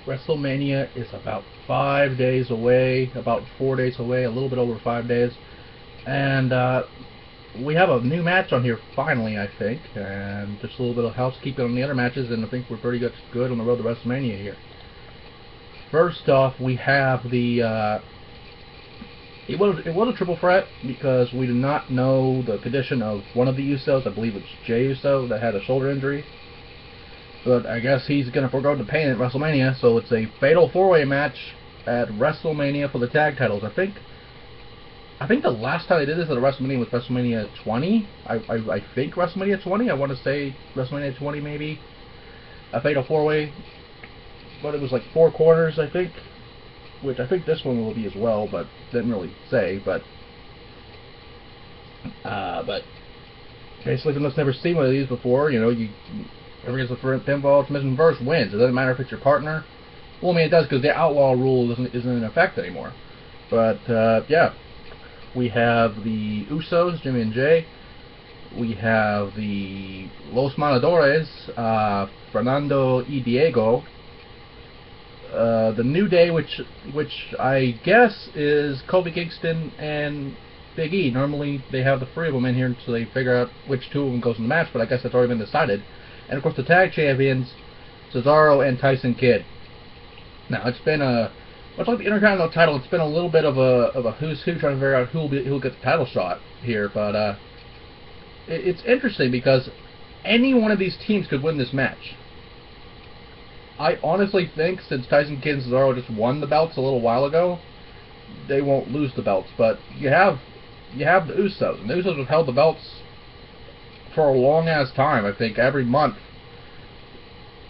WrestleMania is about 5 days away, about 4 days away, a little bit over 5 days. And we have a new match on here finally, I think. And just a little bit of housekeeping on the other matches, and I think we're pretty good on the road to WrestleMania here. First off, we have the... It was a triple threat because we do not know the condition of one of the Usos. I believe it's Jey Uso that had a shoulder injury. But I guess he's going to forego the pain at WrestleMania, so it's a fatal four-way match at WrestleMania for the tag titles. I think the last time they did this at a WrestleMania was WrestleMania 20. I think WrestleMania 20. I want to say WrestleMania 20 maybe. A fatal four-way, but it was like 4 corners, I think. Which I think this one will be as well, but didn't really say. But basically, if you've never seen one of these before, you know, whoever gets the pinfall submission first wins. It doesn't matter if it's your partner. Well, I mean, it does because the outlaw rule isn't in effect anymore. But yeah, we have the Usos, Jimmy and Jay. We have the Los Matadores, Fernando y Diego. The New Day, which I guess is Kofi Kingston and Big E. Normally they have the 3 of them in here so they figure out which 2 of them goes in the match, but I guess that's already been decided. And of course the tag champions, Cesaro and Tyson Kidd. Now it's been much like the Intercontinental title, it's been a little bit of a who's who trying to figure out who'll get the title shot here, but it's interesting because any one of these teams could win this match. I honestly think since Tyson Kidd and Cesaro just won the belts a little while ago, they won't lose the belts. But you have the Usos, and the Usos have held the belts for a long ass time. I think every month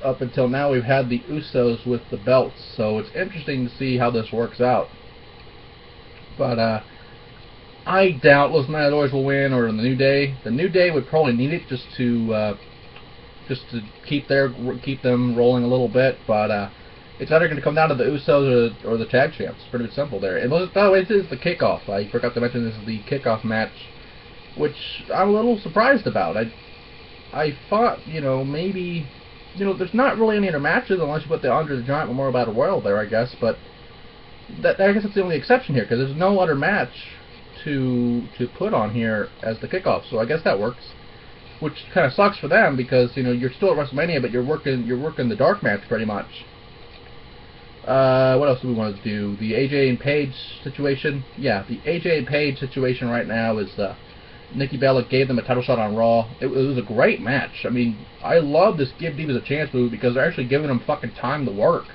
up until now we've had the Usos with the belts. So it's interesting to see how this works out. But I doubt Los Matadores will win, or the New Day. The New Day would probably need it just to keep them rolling a little bit, but it's either going to come down to the Usos or the tag champs. It's pretty simple there. And by the way, this is the kickoff. I forgot to mention this is the kickoff match, which I'm a little surprised about. I thought, maybe, there's not really any other matches unless you put the Andre the Giant Memorial Battle Royal there, I guess, but I guess that's the only exception here, because there's no other match to put on here as the kickoff, so I guess that works. Which kind of sucks for them because you're still at WrestleMania, but you're working the dark match pretty much. What else do we want to do? The AJ and Paige situation. Yeah, the AJ and Paige situation right now is Nikki Bella gave them a title shot on Raw. It was a great match. I mean, I love this Give Divas a Chance move because they're actually giving them fucking time to work.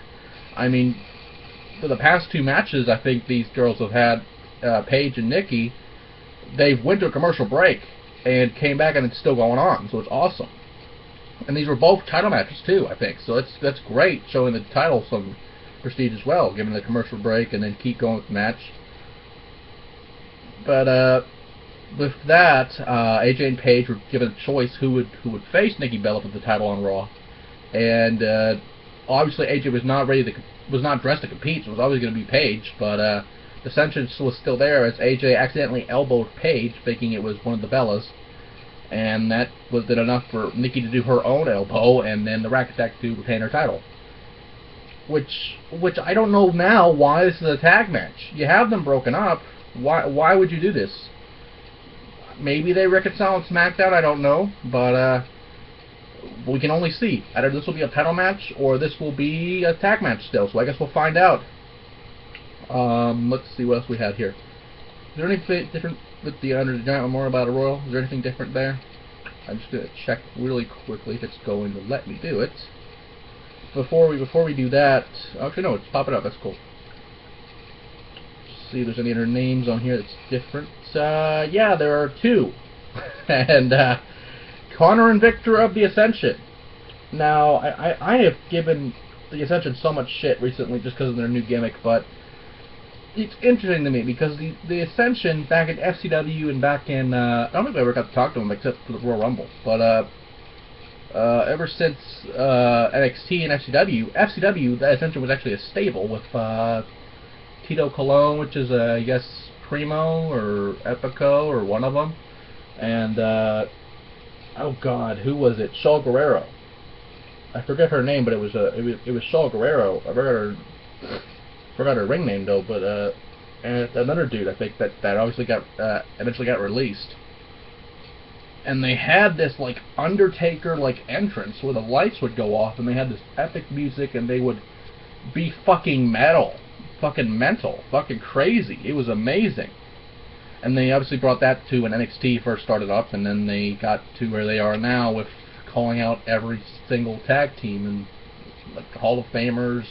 I mean, for the past 2 matches, I think these girls have had Paige and Nikki. They've went to a commercial break and came back and it's still going on, so it's awesome. And these were both title matches too, I think, so that's great, showing the title some prestige as well, giving the commercial break and then keep going with the match. But with that, AJ and Paige were given a choice who would face Nikki Bella for the title on Raw, and obviously AJ was not dressed to compete, so it was always going to be Paige, but the tension was still there as AJ accidentally elbowed Paige, thinking it was one of the Bellas, and that was enough for Nikki to do her own elbow, and then the Rack Attack to retain her title. Which I don't know now why this is a tag match. You have them broken up. Why would you do this? Maybe they reconcile on SmackDown. I don't know, but we can only see. Either this will be a title match or this will be a tag match still. So I guess we'll find out. Let's see what else we have here. Is there anything different with the Andre the Giant Memorial Battle Royal? Is there anything different there? I'm just going to check really quickly if it's going to let me do it. Before we do that, actually no, it's popping up. That's cool. See if there's any other names on here that's different. Yeah, there are 2, and Connor and Victor of the Ascension. Now, I have given the Ascension so much shit recently just because of their new gimmick, but it's interesting to me because the Ascension back in FCW and back in I don't think I ever got to talk to them except for the Royal Rumble, but ever since NXT and FCW, the Ascension was actually a stable with Tito Colon, which is I guess Primo or Epico or one of them, and oh god, who was it? Shaul Guerrero. I forget her name, but it was Shaw Guerrero. I forgot her ring name though, but and another dude I think that obviously got eventually got released. And they had this like Undertaker like entrance where the lights would go off and they had this epic music and they would be fucking metal, fucking mental, fucking crazy. It was amazing. And they obviously brought that to when NXT first started up, and then they got to where they are now with calling out every single tag team and like the Hall of Famers,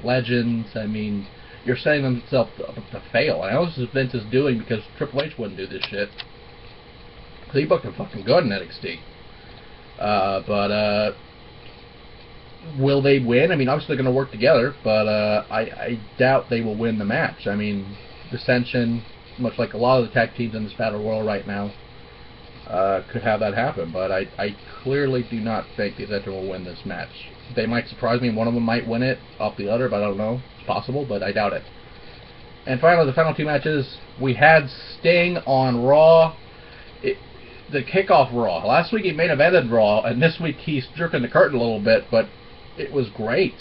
legends. I mean, you're setting themselves up to fail. I know this is Vince's doing because Triple H wouldn't do this shit. He booked him fucking good in NXT. But will they win? I mean, obviously they're going to work together, but I doubt they will win the match. I mean, Dissension, much like a lot of the tag teams in this battle royal right now, could have that happen. But I clearly do not think the Dissension will win this match. They might surprise me, and one of them might win it off the other, but I don't know. It's possible, but I doubt it. And finally, the final two matches, we had Sting on Raw. The kickoff Raw. Last week he main evented Raw, and this week he's jerking the curtain a little bit, but it was great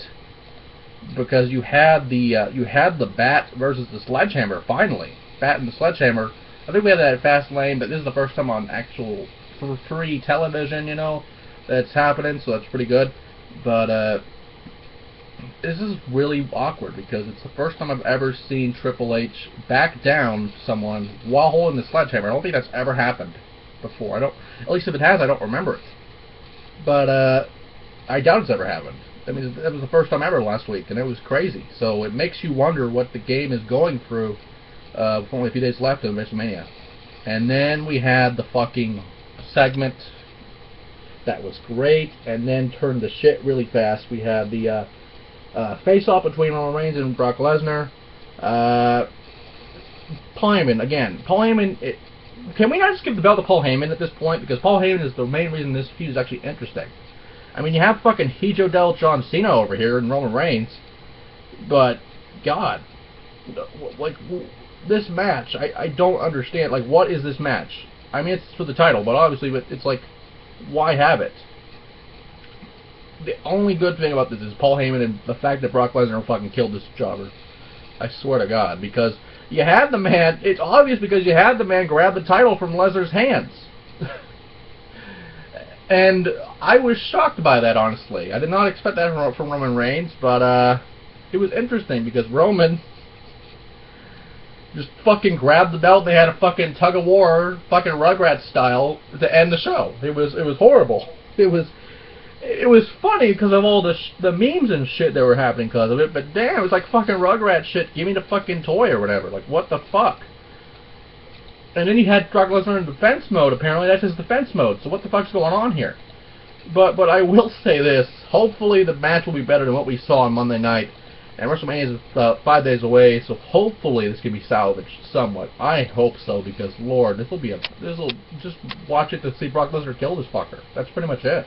because you had the bat versus the sledgehammer. Finally, bat and the sledgehammer. I think we had that at Fastlane, but this is the first time on actual free television, you know, that's happening. So that's pretty good. But this is really awkward because it's the first time I've ever seen Triple H back down someone while holding the sledgehammer. I don't think that's ever happened before. At least if it has, I don't remember it. But I doubt it's ever happened. I mean, that was the first time ever last week, and it was crazy. So it makes you wonder what the game is going through with only a few days left of WrestleMania. And then we had the fucking segment that was great, and then turned to shit really fast. We had the face-off between Roman Reigns and Brock Lesnar. Paul Heyman, again. Paul Heyman... Can we not just give the belt to Paul Heyman at this point? Because Paul Heyman is the main reason this feud is actually interesting. I mean, you have fucking Hijo del John Cena over here and Roman Reigns, but, God, like, this match, I don't understand. Like, what is this match? I mean, it's for the title, but obviously, it's like, why have it? The only good thing about this is Paul Heyman and the fact that Brock Lesnar fucking killed this jobber. I swear to God, because you had the man, it's obvious because you had the man grab the title from Lesnar's hands. And I was shocked by that, honestly. I did not expect that from Roman Reigns, but it was interesting because Roman just fucking grabbed the belt. They had a fucking tug-of-war, fucking Rugrats style, to end the show. It was horrible. It was funny because of all the memes and shit that were happening because of it, but damn, it was like fucking Rugrats shit. Give me the fucking toy or whatever. Like, what the fuck? And then he had Brock Lesnar in defense mode, apparently. That's his defense mode. So what the fuck's going on here? But I will say this. Hopefully the match will be better than what we saw on Monday night. And WrestleMania is about 5 days away, so hopefully this can be salvaged somewhat. I hope so, because, Lord, this'll just watch it to see Brock Lesnar kill this fucker. That's pretty much it.